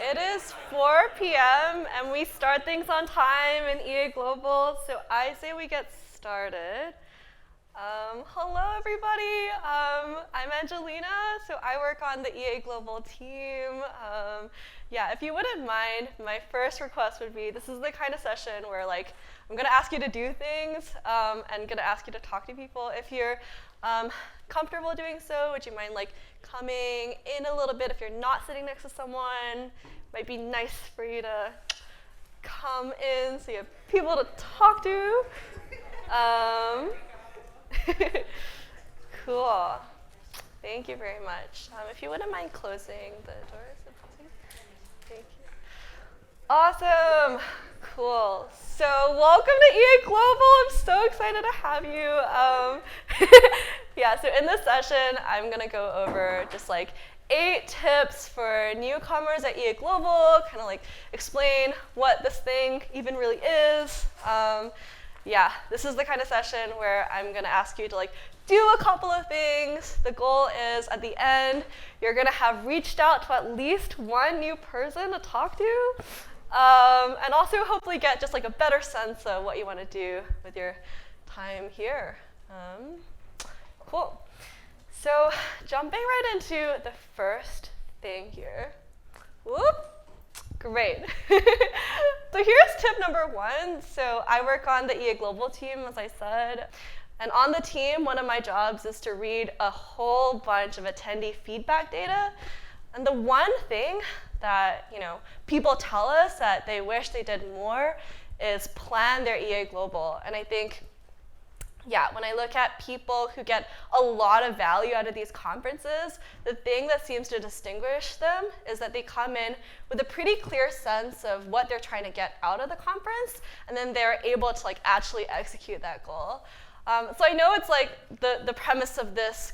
It is 4 p.m. and we start things on time in EA Global, so I say we get started. Hello, everybody. I'm Angelina, so I work on the EA Global team. If you wouldn't mind, my first request would be, this is the kind of session where I'm gonna ask you to do things and gonna ask you to talk to people. If you're comfortable doing so, would you mind coming in a little bit if you're not sitting next to someone? Might be nice for you to come in so you have people to talk to. Cool. Thank you very much. If you wouldn't mind closing the doors, please. Thank you. Awesome. Cool. So welcome to EA Global. I'm so excited to have you. So in this session, I'm going to go over just 8 tips for newcomers at EA Global, kind of explain what this thing even really is. This is the kind of session where I'm going to ask you to do a couple of things. The goal is at the end, you're going to have reached out to at least one new person to talk to, and also hopefully get just a better sense of what you want to do with your time here. Cool. So jumping right into the first thing here. Whoop. Great. So here's tip number 1. So I work on the EA Global team, as I said. And on the team, one of my jobs is to read a whole bunch of attendee feedback data. And the one thing that people tell us that they wish they did more is plan their EA Global. And I think when I look at people who get a lot of value out of these conferences, the thing that seems to distinguish them is that they come in with a pretty clear sense of what they're trying to get out of the conference, and then they're able to actually execute that goal. So I know it's the premise of this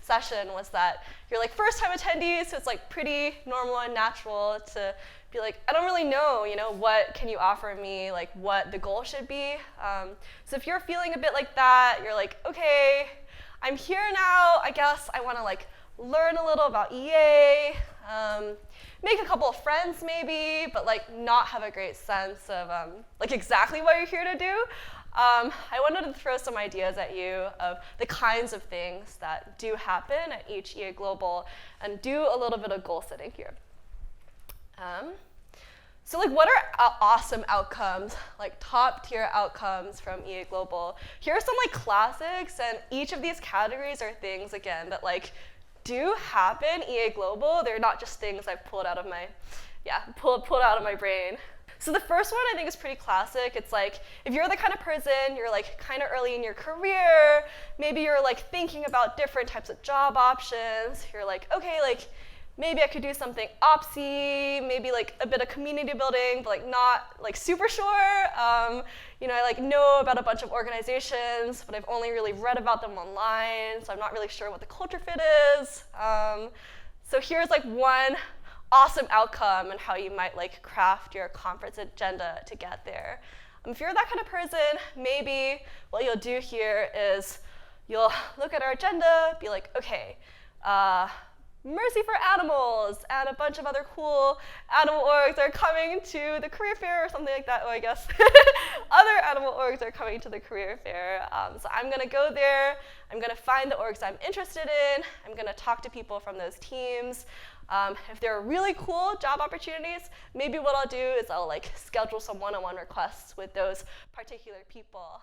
session was that you're first-time attendees, so it's pretty normal and natural to be I don't really know, what can you offer me, what the goal should be. So if you're feeling a bit like that, you're okay, I'm here now, I guess I want to learn a little about EA, make a couple of friends maybe, but not have a great sense of exactly what you're here to do. I wanted to throw some ideas at you of the kinds of things that do happen at each EA Global and do a little bit of goal setting here. So what are awesome outcomes, top tier outcomes from EA Global? Here are some classics, and each of these categories are things, again, that do happen EA Global. They're not just things I've pulled out of my, pulled out of my brain. So the first one I think is pretty classic. It's if you're the kind of person, you're kind of early in your career, maybe you're thinking about different types of job options. You're okay, maybe I could do something opsy, maybe a bit of community building, but not super sure. I know about a bunch of organizations, but I've only really read about them online, so I'm not really sure what the culture fit is. So here's one awesome outcome and how you might craft your conference agenda to get there. If you're that kind of person, maybe what you'll do here is you'll look at our agenda, be okay, Mercy for Animals and a bunch of other cool animal orgs are coming to the career fair or something like that. Oh, I guess other animal orgs are coming to the career fair. So I'm going to go there. I'm going to find the orgs I'm interested in. I'm going to talk to people from those teams. If there are really cool job opportunities, maybe what I'll do is I'll schedule some one-on-one requests with those particular people.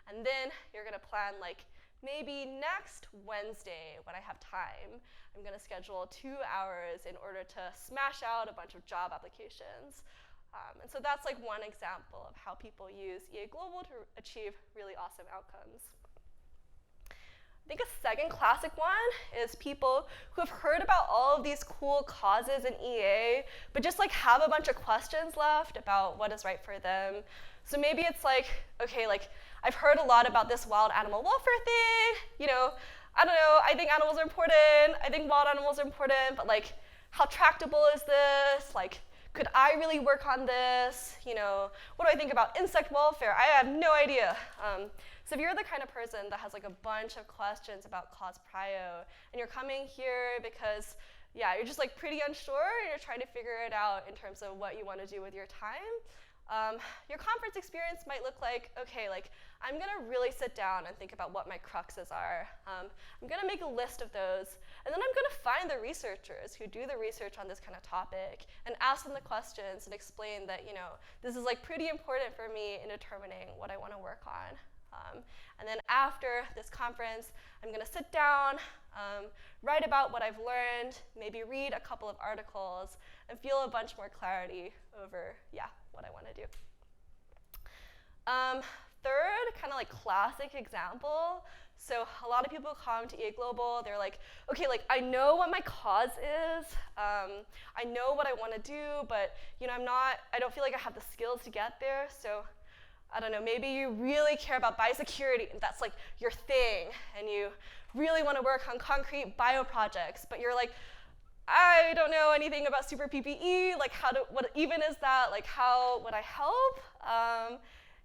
And then you're going to plan maybe next Wednesday when I have time, I'm going to schedule 2 hours in order to smash out a bunch of job applications. And so that's one example of how people use EA Global to achieve really awesome outcomes. I think a second classic one is people who have heard about all of these cool causes in EA, but just have a bunch of questions left about what is right for them. So maybe it's okay, I've heard a lot about this wild animal welfare thing, I don't know, I think animals are important, I think wild animals are important, but how tractable is this? Could I really work on this? What do I think about insect welfare? I have no idea. So if you're the kind of person that has a bunch of questions about cause prio, and you're coming here because yeah, you're just like pretty unsure, and you're trying to figure it out in terms of what you want to do with your time. Your conference experience might look like, okay, like I'm gonna really sit down and think about what my cruxes are. I'm gonna make a list of those, and then I'm gonna find the researchers who do the research on this kind of topic and ask them the questions and explain that, you know, this is like pretty important for me in determining what I wanna work on. And then after this conference, I'm gonna sit down, write about what I've learned, maybe read a couple of articles, and feel a bunch more clarity over, yeah, what I want to do. Third, kind of like classic example. So a lot of people come to EA Global, they're like, okay, like I know what my cause is, I know what I want to do, but you know, I don't feel like I have the skills to get there, so I don't know, maybe you really care about biosecurity, and that's like your thing, and you really want to work on concrete bio projects, but you're like, I don't know anything about super PPE, like what even is that, like how would I help?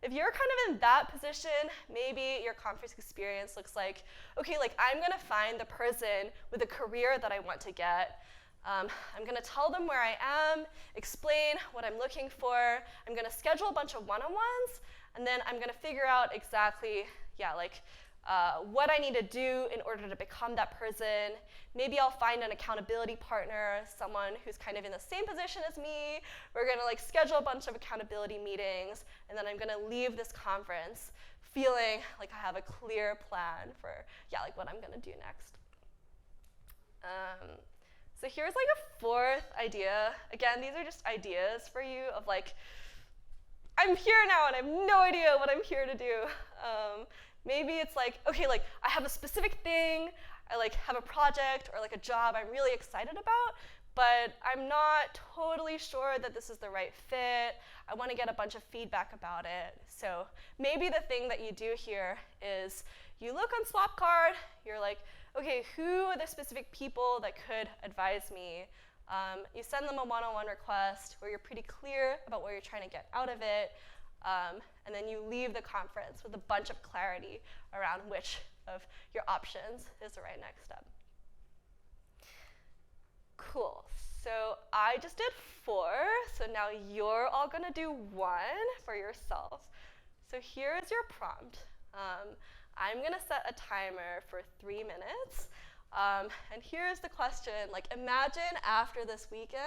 If you're kind of in that position, maybe your conference experience looks like, okay, like I'm gonna find the person with a career that I want to get. I'm gonna tell them where I am, explain what I'm looking for, I'm gonna schedule a bunch of one-on-ones, and then I'm gonna figure out exactly, yeah, like what I need to do in order to become that person. Maybe I'll find an accountability partner, someone who's kind of in the same position as me. We're gonna like schedule a bunch of accountability meetings, and then I'm gonna leave this conference feeling like I have a clear plan for, yeah, like what I'm gonna do next. So here's like a fourth idea. Again, these are just ideas for you of like, I'm here now and I have no idea what I'm here to do. Maybe it's like, okay, like I have a specific thing, I like have a project or like a job I'm really excited about, but I'm not totally sure that this is the right fit. I want to get a bunch of feedback about it. So maybe the thing that you do here is you look on Swapcard, you're like, okay, who are the specific people that could advise me? You send them a one-on-one request where you're pretty clear about what you're trying to get out of it, and then you leave the conference with a bunch of clarity around which of your options is the right next step. Cool, so I just did 4, so now you're all gonna do 1 for yourself. So here's your prompt. I'm gonna set a timer for 3 minutes. And here's the question, like imagine after this weekend,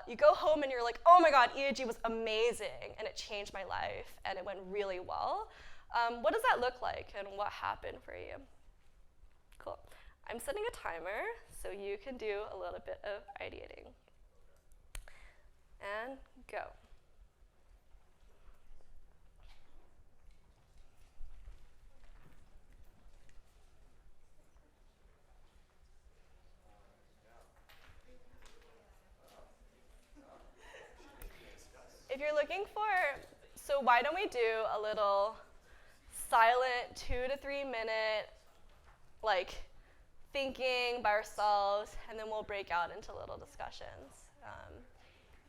you go home and you're like, oh my God, EAG was amazing, and it changed my life, and it went really well. What does that look like, and what happened for you? Cool. I'm setting a timer, so you can do a little bit of ideating. And go. If you're looking for, so why don't we do a little silent 2 to 3 minute, like thinking by ourselves, and then we'll break out into little discussions.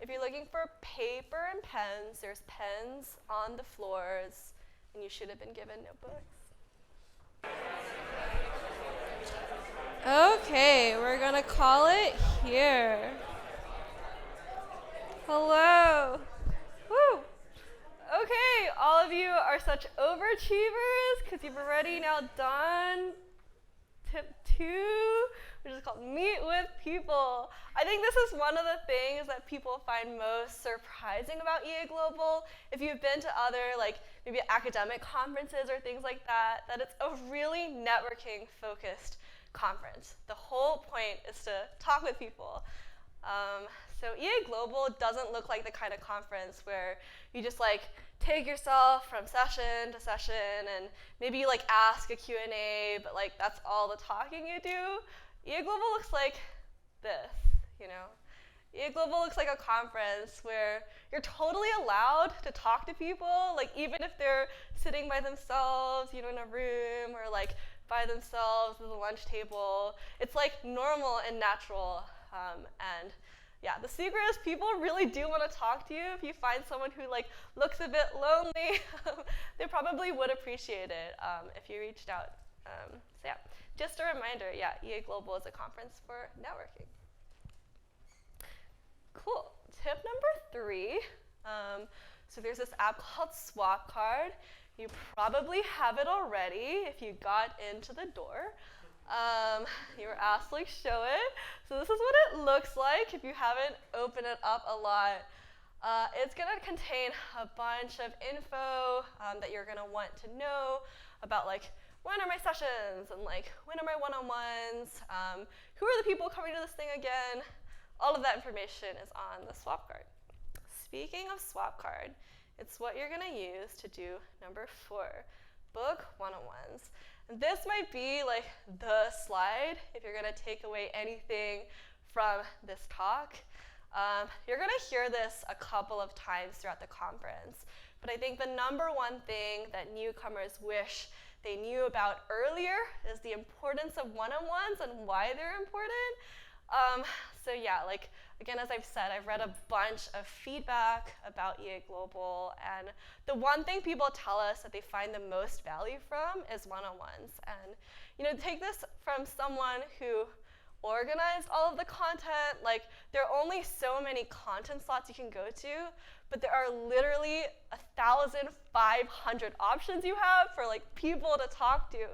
If you're looking for paper and pens, there's pens on the floors, and you should have been given notebooks. Okay, we're gonna call it here. Hello. Woo! Okay, all of you are such overachievers because you've already now done tip 2, which is called meet with people. I think this is one of the things that people find most surprising about EA Global. If you've been to other, like maybe academic conferences or things like that, that it's a really networking focused conference. The whole point is to talk with people. So EA Global doesn't look like the kind of conference where you just like take yourself from session to session and maybe you like ask a Q&A, but like that's all the talking you do. EA Global looks like this, you know. EA Global looks like a conference where you're totally allowed to talk to people, like even if they're sitting by themselves, you know, in a room or like by themselves at the lunch table. It's like normal and natural. And yeah, the secret is people really do want to talk to you. If you find someone who like looks a bit lonely, they probably would appreciate it if you reached out. So yeah, just a reminder, yeah, EA Global is a conference for networking. Cool. Tip number 3. So there's this app called Swapcard. You probably have it already if you got into the door. You were asked to show it. So this is what it looks like if you haven't opened it up a lot. It's going to contain a bunch of info that you're going to want to know about when are my sessions and when are my one-on-ones, who are the people coming to this thing again. All of that information is on the Swapcard. Speaking of Swapcard, it's what you're going to use to do number 4, book one-on-ones. And this might be the slide if you're going to take away anything from this talk. You're going to hear this a couple of times throughout the conference, but I think the number one thing that newcomers wish they knew about earlier is the importance of one-on-ones and why they're important. So yeah, again, as I've said, I've read a bunch of feedback about EA Global, and the one thing people tell us that they find the most value from is one-on-ones. And take this from someone who organized all of the content. There are only so many content slots you can go to, but there are literally 1,500 options you have for people to talk to.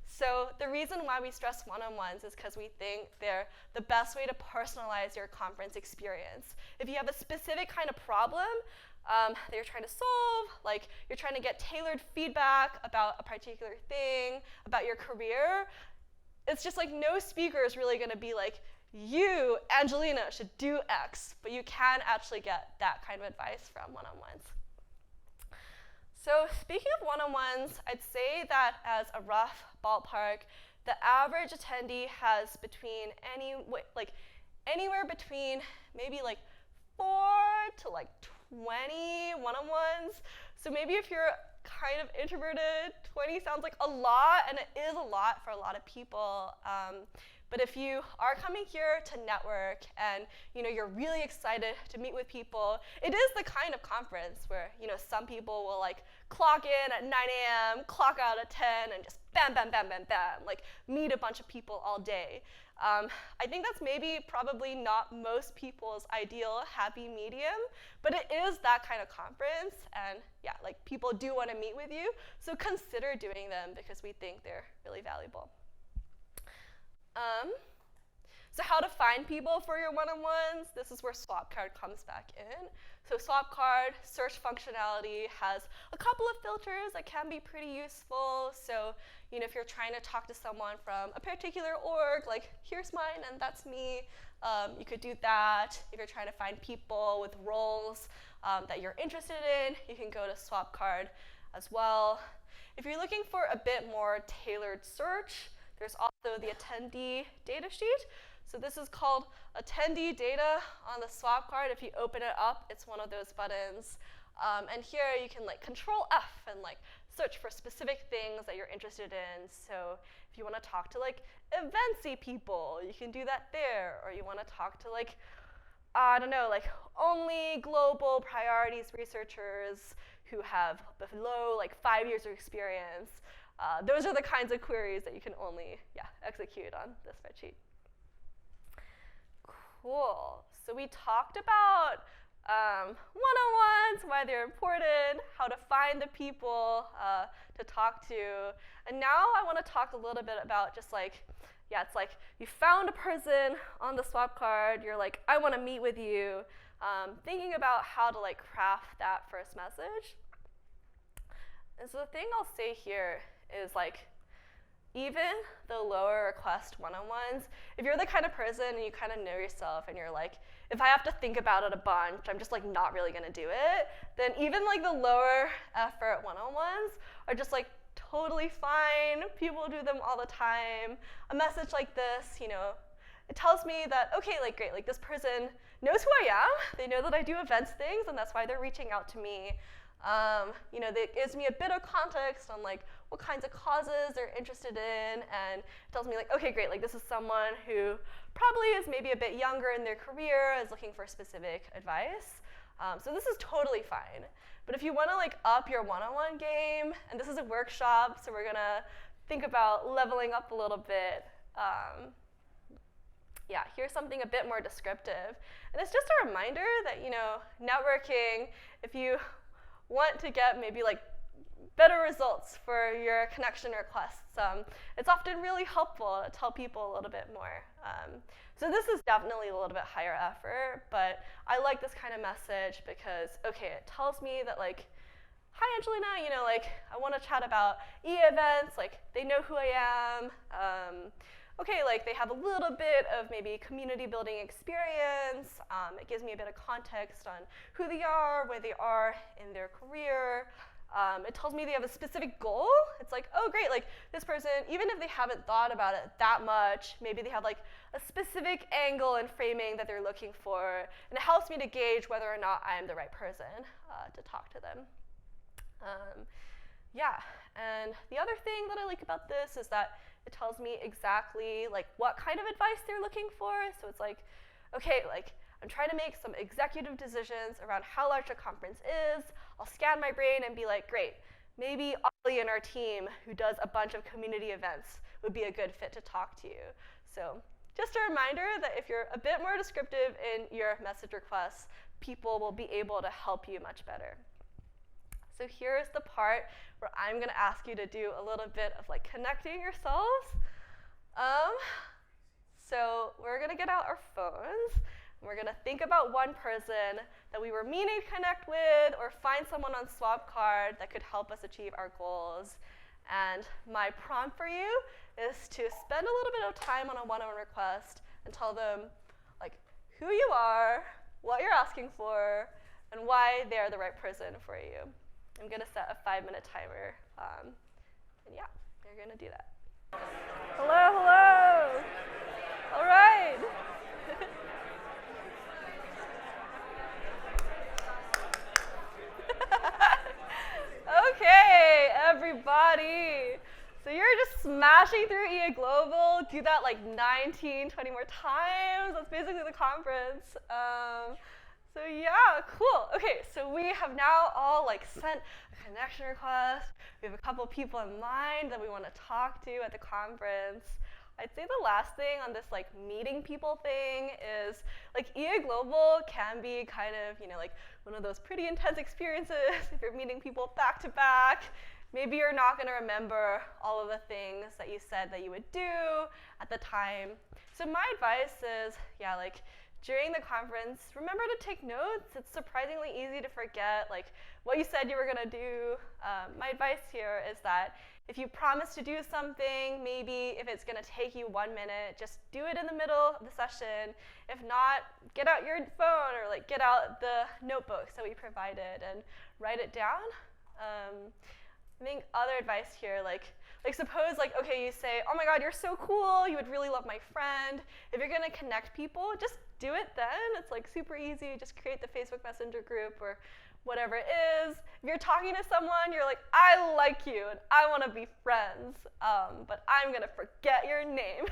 So the reason why we stress one-on-ones is because we think they're the best way to personalize your conference experience. If you have a specific kind of problem that you're trying to solve, you're trying to get tailored feedback about a particular thing, about your career, it's just no speaker is really going to be you, Angelina, should do X, but you can actually get that kind of advice from one-on-ones. So speaking of one-on-ones, I'd say that as a rough ballpark, the average attendee has anywhere between maybe 4 to 20 one-on-ones. So maybe if you're kind of introverted, 20 sounds like a lot, and it is a lot for a lot of people. But if you are coming here to network and you're really excited to meet with people, it is the kind of conference where some people will clock in at 9 a.m., clock out at 10, and just bam, bam, bam, bam, bam, meet a bunch of people all day. I think that's probably not most people's ideal happy medium, but it is that kind of conference, and yeah, people do want to meet with you, so consider doing them because we think they're really valuable. So how to find people for your one-on-ones, this is where Swapcard comes back in. So Swapcard search functionality has a couple of filters that can be pretty useful. So if you're trying to talk to someone from a particular org, here's mine and that's me, you could do that. If you're trying to find people with roles that you're interested in, you can go to Swapcard as well. If you're looking for a bit more tailored search, there's also the attendee data sheet. So this is called attendee data on the Swapcard. If you open it up, it's one of those buttons. And here you can Control F and search for specific things that you're interested in. So if you want to talk to eventsy people, you can do that there. Or you want to talk to I don't know, only global priorities researchers who have below 5 years of experience. Those are the kinds of queries that you can only execute on this spreadsheet. Cool. So we talked about one-on-ones, why they're important, how to find the people to talk to. And now I want to talk a little bit about just it's you found a person on the Swapcard, you're I want to meet with you, thinking about how to craft that first message. And so the thing I'll say here is even the lower request one-on-ones, if you're the kind of person and you kind of know yourself and you're if I have to think about it a bunch, I'm just not really going to do it, then even the lower effort one-on-ones are just totally fine. People do them all the time. A message like this, it tells me that, okay, great, this person knows who I am. They know that I do events things, and that's why they're reaching out to me. That gives me a bit of context on what kinds of causes they're interested in, and it tells me okay, great, this is someone who probably is maybe a bit younger in their career, is looking for specific advice. So this is totally fine. But if you want to up your one-on-one game, and this is a workshop, so we're gonna think about leveling up a little bit, yeah, here's something a bit more descriptive. And it's just a reminder that, networking, if you want to get maybe like better results for your connection requests, it's often really helpful to tell people a little bit more. So this is definitely a little bit higher effort, but I like this kind of message because, okay, it tells me that like, hi Angelina, I want to chat about e-events, like they know who I am. Okay, like they have a little bit of maybe community building experience. It gives me a bit of context on who they are, where they are in their career. It tells me they have a specific goal. It's like, oh great, like this person, even if they haven't thought about it that much, maybe they have like a specific angle and framing that they're looking for, and it helps me to gauge whether or not I'm the right person to talk to them. Yeah, and the other thing that I like about this is that it tells me exactly like what kind of advice they're looking for. So it's like, okay, like I'm trying to make some executive decisions around how large a conference is. I'll scan my brain and be like, great, maybe Ollie in our team who does a bunch of community events would be a good fit to talk to you. So just a reminder that if you're a bit more descriptive in your message requests, people will be able to help you much better. So here's the part where I'm going to ask you to do a little bit of like connecting yourselves. So we're going to get out our phones, and we're going to think about one person that we were meaning to connect with, or find someone on Swapcard that could help us achieve our goals. And my prompt for you is to spend a little bit of time on a one-on-one request and tell them like who you are, what you're asking for, and why they're the right person for you. I'm going to set a 5-minute timer, and yeah, you're going to do that. Hello, hello. All right. Okay, everybody. So you're just smashing through EA Global. Do that like 19, 20 more times. That's basically the conference. So yeah, cool. Okay, so we have now all like sent a connection request. We have a couple people in mind that we want to talk to at the conference. I'd say the last thing on this like meeting people thing is like EA Global can be kind of, like one of those pretty intense experiences if you're meeting people back to back. Maybe you're not going to remember all of the things that you said that you would do at the time. So my advice is, yeah, like during the conference, remember to take notes. It's surprisingly easy to forget like what you said you were going to do. My advice here is that if you promise to do something, maybe if it's going to take you 1 minute, just do it in the middle of the session. If not, get out your phone or like get out the notebooks that we provided and write it down. I think other advice here, like suppose like, okay, you say, oh my God, you're so cool, you would really love my friend. If you're gonna connect people, just do it then. It's like super easy, just create the Facebook Messenger group or whatever it is. If you're talking to someone, you're like, I like you and I wanna be friends, but I'm gonna forget your name.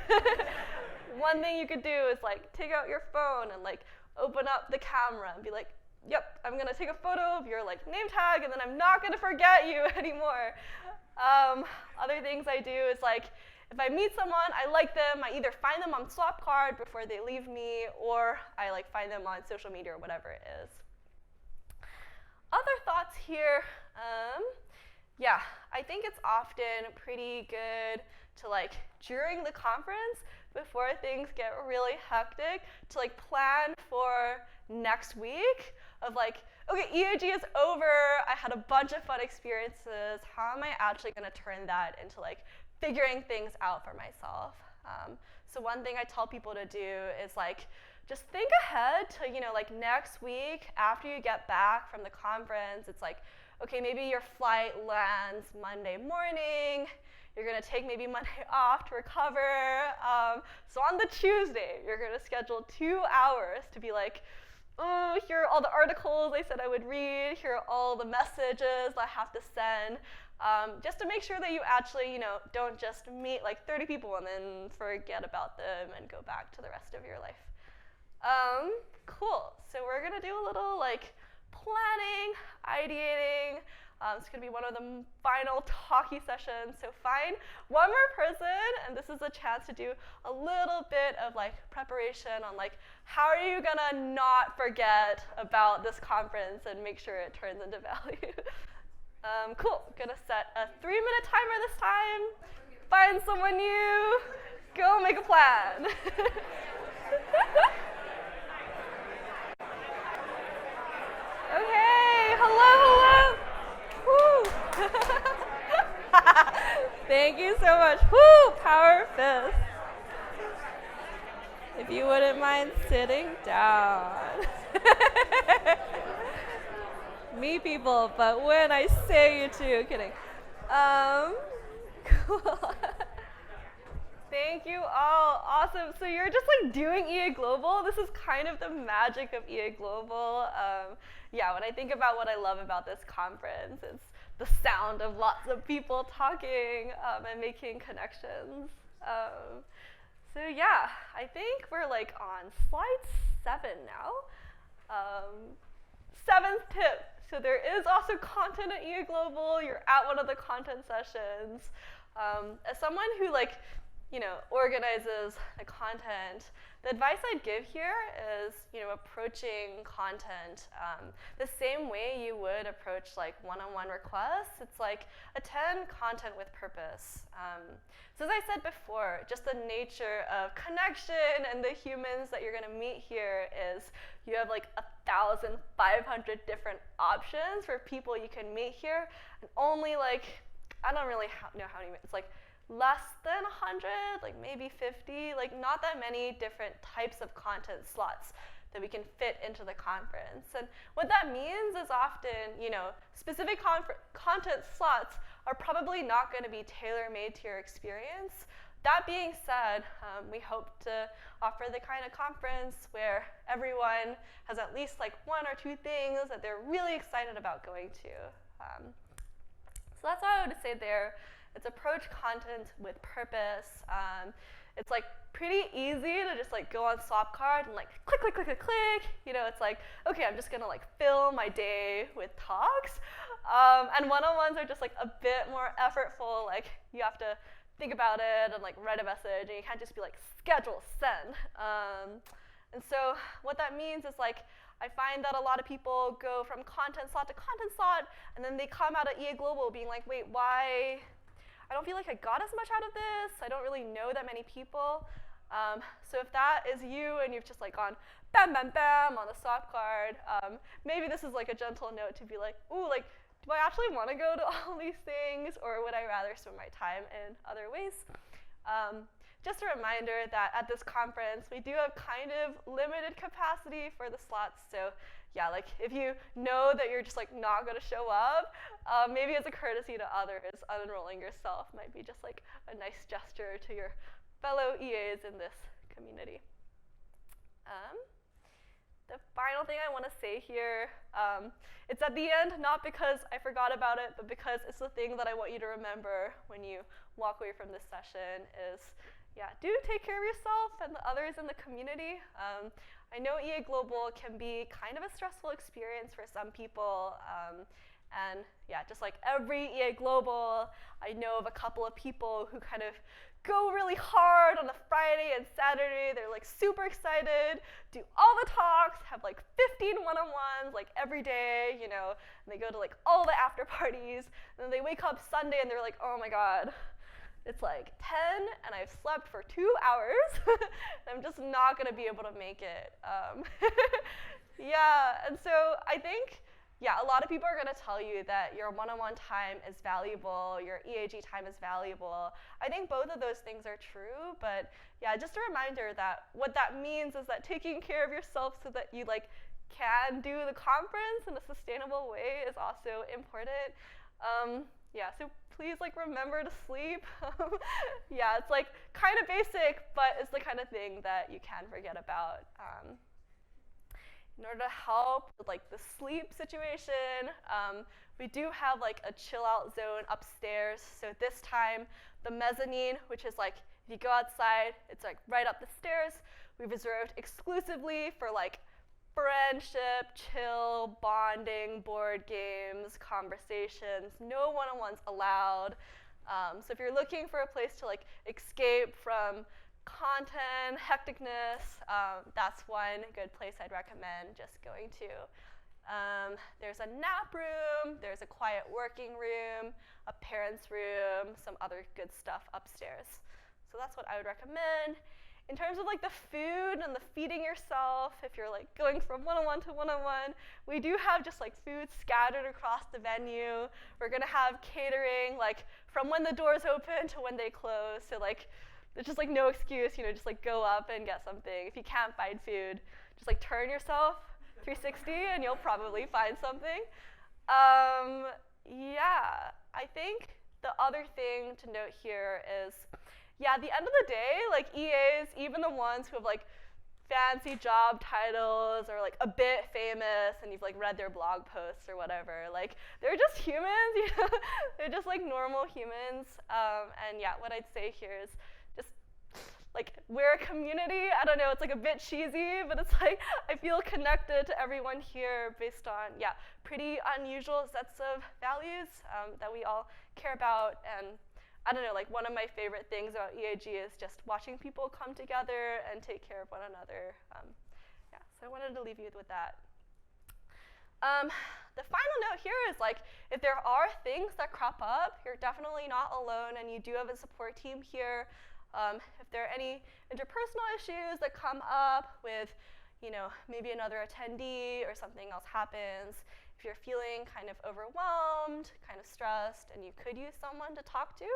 One thing you could do is like take out your phone and like open up the camera and be like, yep, I'm gonna take a photo of your like name tag and then I'm not gonna forget you anymore. Other things I do is like, if I meet someone, I like them, I either find them on Swapcard before they leave me, or I like find them on social media or whatever it is. Other thoughts here, yeah, I think it's often pretty good to like, during the conference, before things get really hectic, to like plan for next week of like, okay, EAG is over, I had a bunch of fun experiences, how am I actually gonna turn that into like figuring things out for myself? So one thing I tell people to do is like, just think ahead to, like next week after you get back from the conference. It's like, okay, maybe your flight lands Monday morning, you're gonna take maybe Monday off to recover. So on the Tuesday, you're gonna schedule 2 hours to be like, oh, here are all the articles I said I would read, here are all the messages I have to send, just to make sure that you actually, don't just meet like 30 people and then forget about them and go back to the rest of your life. Cool, so we're gonna do a little like planning, ideating. It's going to be one of the final talky sessions. So find one more person, and this is a chance to do a little bit of like preparation on like how are you going to not forget about this conference and make sure it turns into value. Cool. Gonna set a 3-minute timer this time. Find someone new. Go make a plan. Okay. Hello. Woo. Thank you so much. Woo. Power fist. If you wouldn't mind sitting down. Me people, but when I say you to, kidding. Cool. Thank you all. Awesome. So you're just like doing EA Global. This is kind of the magic of EA Global. Yeah, when I think about what I love about this conference, it's the sound of lots of people talking and making connections. So yeah, I think we're like on slide 7 now. 7th tip. So there is also content at EA Global. You're at one of the content sessions. As someone who organizes the content, the advice I'd give here is, approaching content the same way you would approach like one-on-one requests. It's like attend content with purpose. So as I said before, just the nature of connection and the humans that you're gonna meet here is you have like 1,500 different options for people you can meet here, and only like, I don't really know how many, it's like less than 100, like maybe 50, like not that many different types of content slots that we can fit into the conference. And what that means is often, specific content slots are probably not going to be tailor-made to your experience. That being said, we hope to offer the kind of conference where everyone has at least like 1 or 2 things that they're really excited about going to. So that's all I would say there. It's approach content with purpose. It's like pretty easy to just like go on Swapcard and like click, click, click, click, click. It's like, okay, I'm just gonna like fill my day with talks. And one-on-ones are just like a bit more effortful. Like you have to think about it and like write a message, and you can't just be like schedule, send. And so what that means is like, I find that a lot of people go from content slot to content slot, and then they come out of EA Global being like, wait, why? I don't feel like I got as much out of this. I don't really know that many people. So if that is you and you've just like gone bam, bam, bam on the Swapcard, maybe this is like a gentle note to be like, ooh, like, do I actually want to go to all these things, or would I rather spend my time in other ways? Just a reminder that at this conference, we do have kind of limited capacity for the slots. So yeah, like if you know that you're just like not gonna show up, maybe as a courtesy to others, unenrolling yourself might be just like a nice gesture to your fellow EAs in this community. The final thing I want to say here, it's at the end, not because I forgot about it, but because it's the thing that I want you to remember when you walk away from this session is, yeah, do take care of yourself and the others in the community. I know EA Global can be kind of a stressful experience for some people, and yeah, just like every EA Global, I know of a couple of people who kind of go really hard on the Friday and Saturday. They're like super excited, do all the talks, have like 15 one-on-ones like every day, and they go to like all the after parties, and then they wake up Sunday and they're like, oh my God, it's like 10 and I've slept for 2 hours. I'm just not gonna be able to make it. Yeah, and so I think, yeah, a lot of people are gonna tell you that your one-on-one time is valuable, your EAG time is valuable. I think both of those things are true, but yeah, just a reminder that what that means is that taking care of yourself so that you like can do the conference in a sustainable way is also important. Yeah, so please like remember to sleep. Yeah, it's like kind of basic, but it's the kind of thing that you can forget about. In order to help with like the sleep situation, we do have like a chill out zone upstairs. So this time, the mezzanine, which is like, if you go outside, it's like right up the stairs. We've reserved exclusively for like friendship, chill, bonding, board games, conversations, no one-on-ones allowed. So if you're looking for a place to like escape from content, hecticness, that's one good place I'd recommend just going to. There's a nap room, there's a quiet working room, a parent's room, some other good stuff upstairs. So that's what I would recommend. In terms of like the food and the feeding yourself, if you're like going from one-on-one to one-on-one, we do have just like food scattered across the venue. We're gonna have catering like from when the doors open to when they close. So like there's just like no excuse, just like go up and get something. If you can't find food, just like turn yourself 360 and you'll probably find something. Yeah, I think the other thing to note here is, at the end of the day, like EAs, even the ones who have like fancy job titles or like a bit famous and you've like read their blog posts or whatever, like they're just humans, they're just like normal humans. And what I'd say here is just like we're a community. I don't know, it's like a bit cheesy, but it's like I feel connected to everyone here based on pretty unusual sets of values that we all care about. And I don't know, like one of my favorite things about EAG is just watching people come together and take care of one another. So I wanted to leave you with that. The final note here is like, if there are things that crop up, you're definitely not alone and you do have a support team here. If there are any interpersonal issues that come up with, maybe another attendee or something else happens, if you're feeling kind of overwhelmed, kind of stressed, and you could use someone to talk to,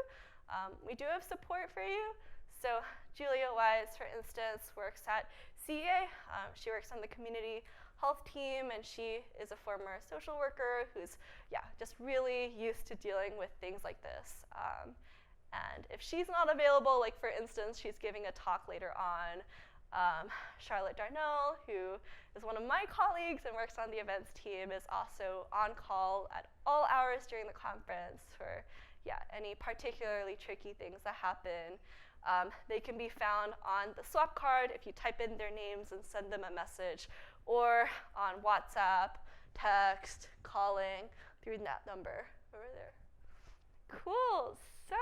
we do have support for you. So Julia Wise, for instance, works at CEA. She works on the community health team, and she is a former social worker who's, just really used to dealing with things like this. And if she's not available, like for instance, she's giving a talk later on, Charlotte Darnell, who is one of my colleagues and works on the events team, is also on call at all hours during the conference for any particularly tricky things that happen. They can be found on the Swapcard if you type in their names and send them a message, or on WhatsApp, text, calling through that number over there. Cool. So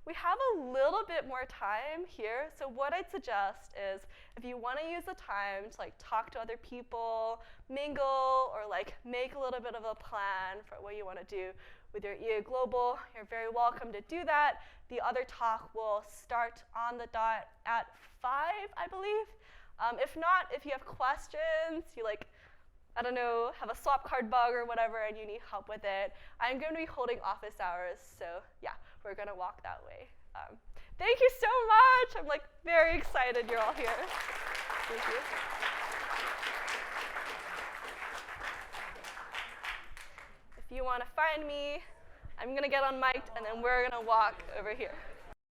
we have a little bit more time here. So what I'd suggest is if you want to use the time to like talk to other people, mingle, or like make a little bit of a plan for what you want to do with your EA Global, you're very welcome to do that. The other talk will start on the dot at 5, I believe. If not, if you have questions, you I don't know, have a Swapcard bug or whatever and you need help with it, I'm going to be holding office hours, so we're going to walk that way. Thank you so much. I'm very excited you're all here. Thank you. If you want to find me, I'm going to get on mic and then we're going to walk over here.